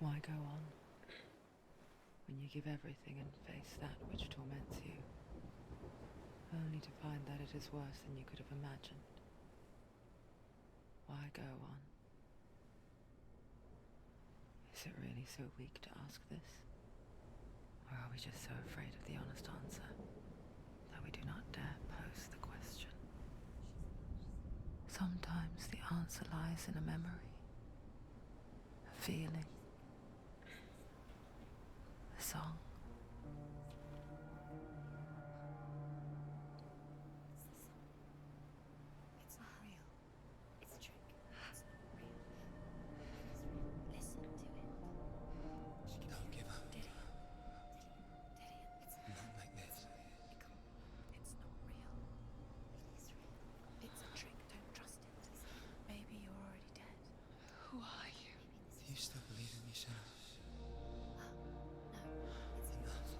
Why go on when you give everything and face that which torments you, only to find that it is worse than you could have imagined? Why go on? Is it really so weak to ask this? Or are we just so afraid of the honest answer that we do not dare pose the question? Sometimes the answer lies in a memory, a feeling, a song. It's not real. It's a trick. It's not real. It is real. Listen to it. Don't give up. Did it? It's Not like this. it can't. It's not real. It is real. It's a trick. Don't trust it. Maybe you're already dead. Who are you? Do you still believe in me, Senua? No, it's Enough.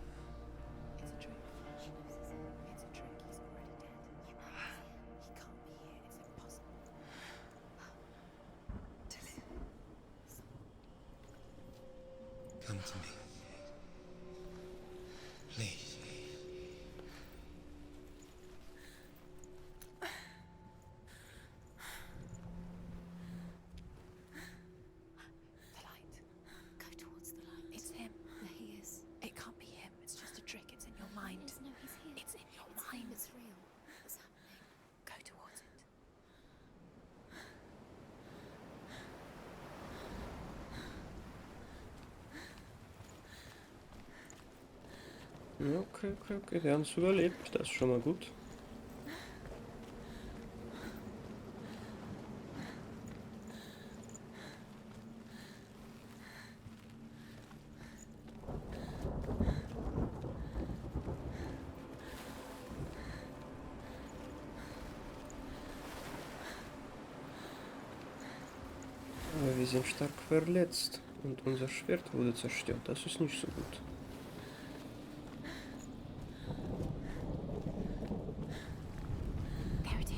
It's a trick. She knows it's him. It's a trick. He's already dead. You know he's here. He can't be here. It's impossible. Come to me. Please. The light. Go towards the light. It's him. There he is. It can't be him. It's just a trick. It's in your mind. No, he's here. It's in your mind. It's real. What's happening? Go towards it. Okay. Wir haben es überlebt. Das ist schon mal gut. Aber wir sind stark verletzt und unser Schwert wurde zerstört. Das ist nicht so gut. There it is.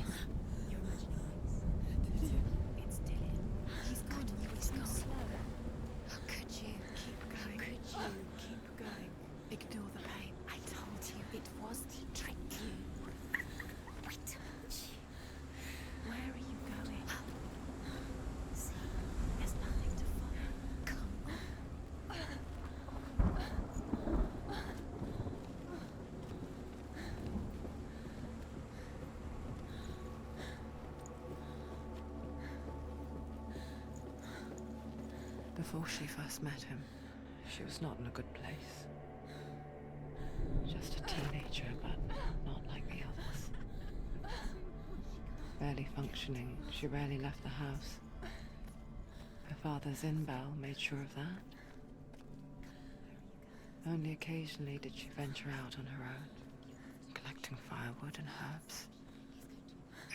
You're imagining things. It's Dylan. He's gone. You were too slow. How could you? Keep going. How could you? Keep going. Ignore the pain. I told you it was to trick you. I told you. Where are you going? See, there's nothing to follow. Come on. Before she first met him, she was not in a good place. Just a teenager, but not like the others. Barely functioning, she rarely left the house. Her father Zinbal made sure of that. Only occasionally did she venture out on her own, collecting firewood and herbs.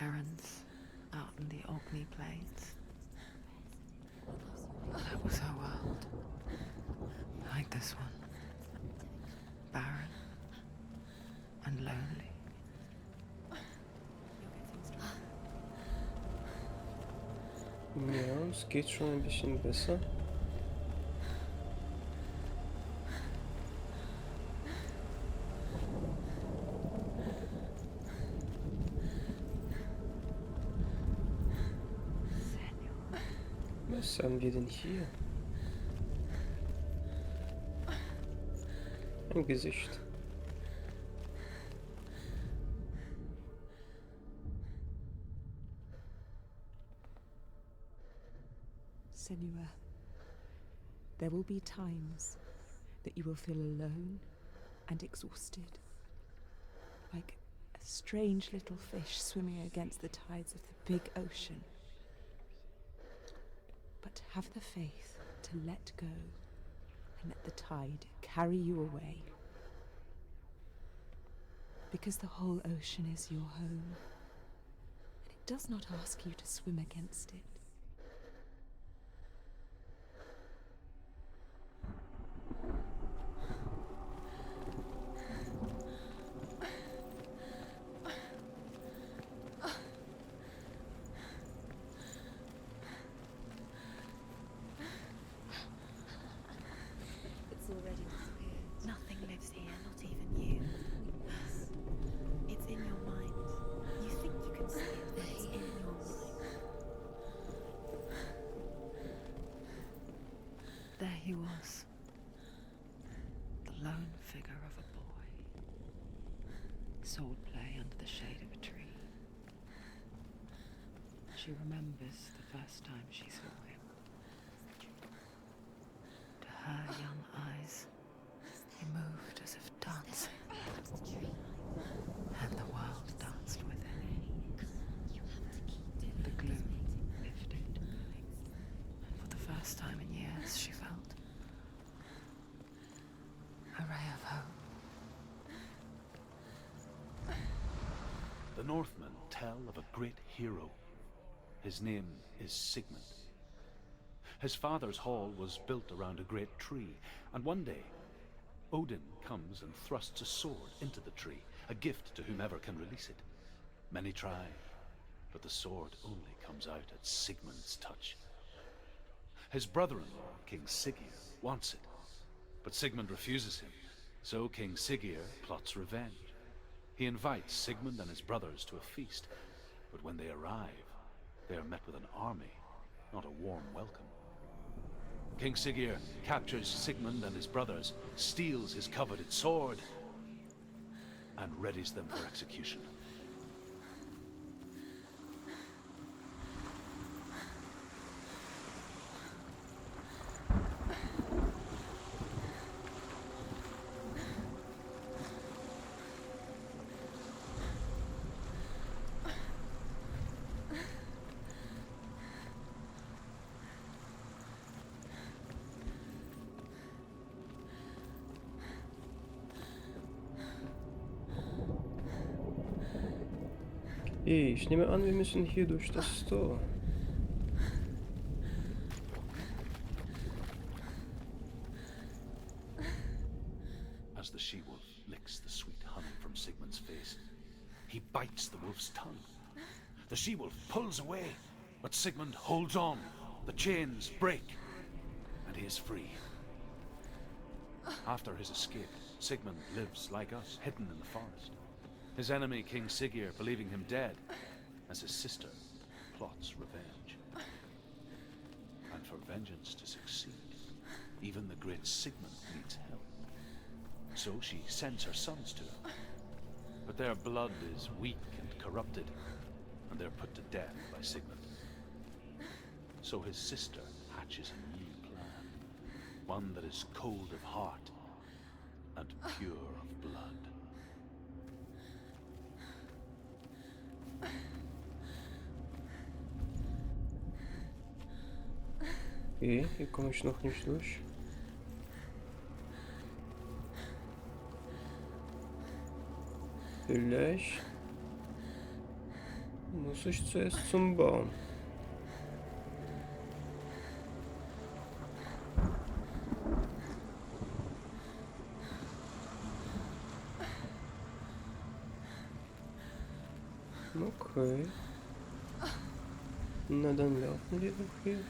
Errands out in the Orkney Plains. That was her world. Like this one. Barren and lonely. Ja, es geht schon ein bisschen besser. Was haben wir denn hier? Ein Gesicht. Senua, there will be times that you will feel alone and exhausted, like a strange little fish swimming against the tides of the big ocean. But have the faith to let go and let the tide carry you away. Because the whole ocean is your home, and it does not ask you to swim against it. he was, the lone figure of a boy. Sword play under the shade of a tree. She remembers the first time she saw him. To her young eyes, he moved as if dancing, and the world danced with him. The gloom lifted, and for the first time in years she felt a ray of hope. The Northmen tell of a great hero. His name is Sigmund. His father's hall was built around a great tree, and one day Odin comes and thrusts a sword into the tree, a gift to whomever can release it. Many try, but the sword only comes out at Sigmund's touch. His brother-in-law, King Siggeir, wants it, but Sigmund refuses him, so King Siggeir plots revenge. He invites Sigmund and his brothers to a feast, but when they arrive, they are met with an army, not a warm welcome. King Siggeir captures Sigmund and his brothers, steals his coveted sword, and readies them for execution. Ich nehme an, wir müssen hier durch das Tor. As the she-wolf licks the sweet honey from Sigmund's face, he bites the wolf's tongue. The she-wolf pulls away, but Sigmund holds on. The chains break, and he is free. After his escape, Sigmund lives like us, hidden in the forest. His enemy, King Siggeir, believing him dead, as his sister plots revenge. And for vengeance to succeed, even the great Sigmund needs help. So she sends her sons to him. But their blood is weak and corrupted, and they're put to death by Sigmund. So his sister hatches a new plan, one that is cold of heart and pure of blood. Okay, hier komme ich noch nicht durch. Vielleicht muss ich zuerst zum Baum. Okay. Na dann laufen wir doch hier.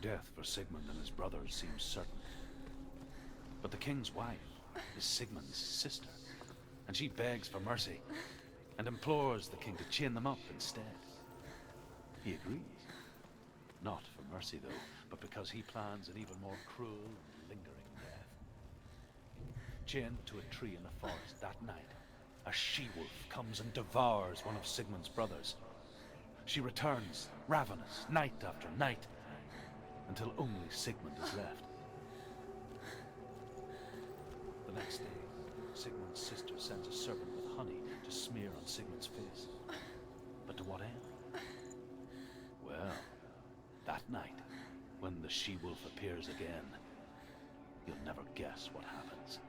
Death for Sigmund and his brothers seems certain. But the king's wife is Sigmund's sister, and she begs for mercy and implores the king to chain them up instead. He agrees. Not for mercy, though, but because he plans an even more cruel and lingering death. Chained to a tree in the forest that night, a she-wolf comes and devours one of Sigmund's brothers. She returns, ravenous, night after night, until only Sigmund is left. The next day, Sigmund's sister sends a servant with honey to smear on Sigmund's face. But to what end? Well, that night, when the she-wolf appears again, you'll never guess what happens.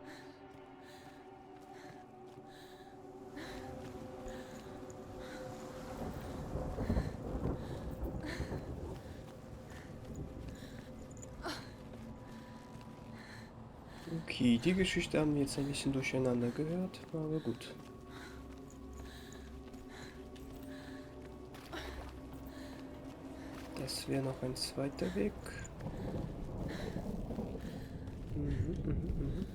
Okay, die Geschichte haben wir jetzt ein bisschen durcheinander gehört, aber gut. Das wäre noch ein zweiter Weg. Mhm.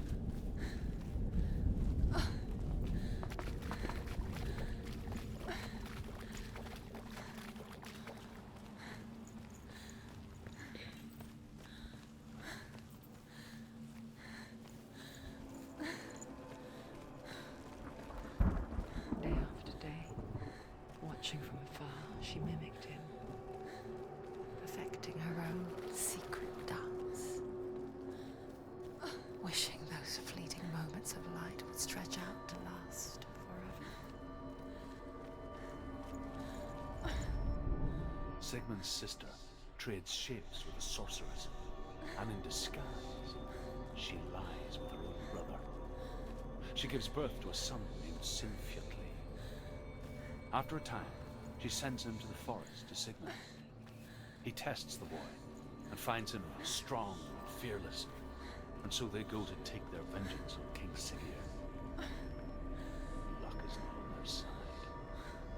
Day after day, watching from afar, she mimicked him, perfecting her own secret dance, wishing those fleeting moments of light would stretch out to last forever. Sigmund's sister trades shapes with a sorceress, and in disguise, she lies with her own brother. She gives birth to a son named Sinfjotli. After a time, she sends him to the forest to Sigmund. He tests the boy and finds him strong and fearless, and so they go to take their vengeance on King Siggeir. Luck is not on their side.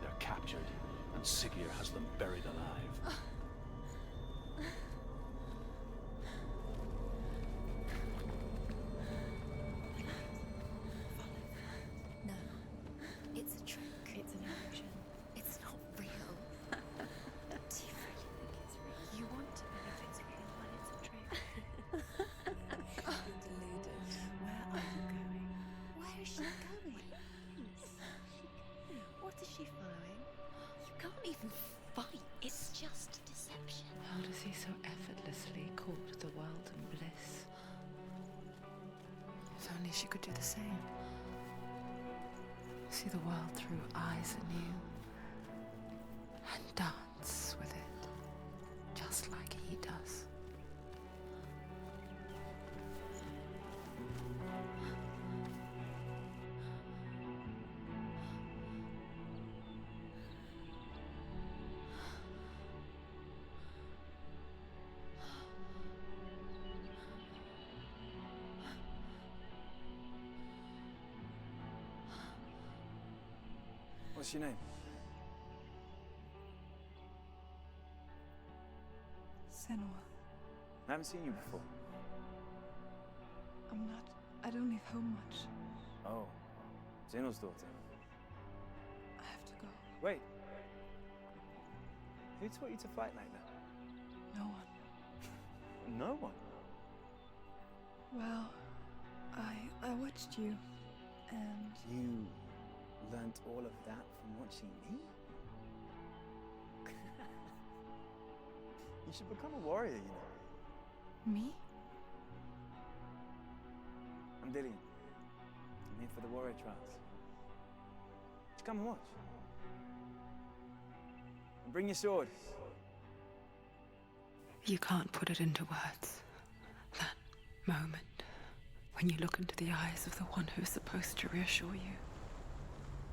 They're captured, and Siggeir has them buried alive. No, it's a trick. It's an illusion. It's not real. Do you really think it's real? You want to believe it's real when it's a trick. Deluded. Where are you going? Where is she going? What is she following? You can't even fight. It's just deception. How does he so effortlessly court the world and bliss? If only she could do the same. See the world through eyes anew and dance with it, just like he does. What's your name? Senua. I haven't seen you before. I don't leave home much. Oh, Zenua's daughter. I have to go. Wait. Who taught you to fight like that? No one. No one? Well, I watched you, and You learnt all of that from watching me? You should become a warrior, you know. me? I'm Dillian. I'm here for the warrior trials. Just come and watch. And bring your sword. You can't put it into words. That moment when you look into the eyes of the one who's supposed to reassure you,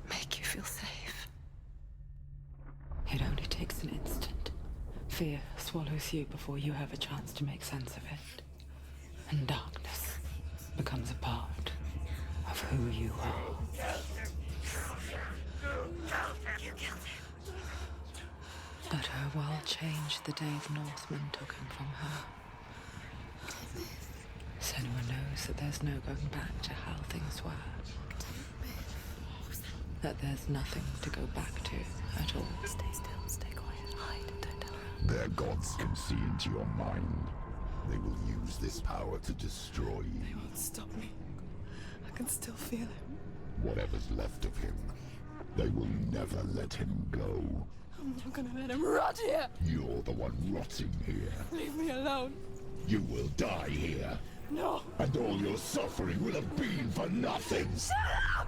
make you feel safe. It only takes an instant. Fear swallows you before you have a chance to make sense of it. And darkness becomes a part of who you are. But her world changed the day the Northmen took him from her. Senua knows that there's no going back to how things were. That there's nothing to go back to at all. Stay still, stay quiet, hide, don't tell her. Their gods can see into your mind. They will use this power to destroy you. They won't stop me. I can still feel him. Whatever's left of him, they will never let him go. I'm not gonna let him rot here. You're the one rotting here. Leave me alone. You will die here. No. And all your suffering will have been for nothing. Shut up!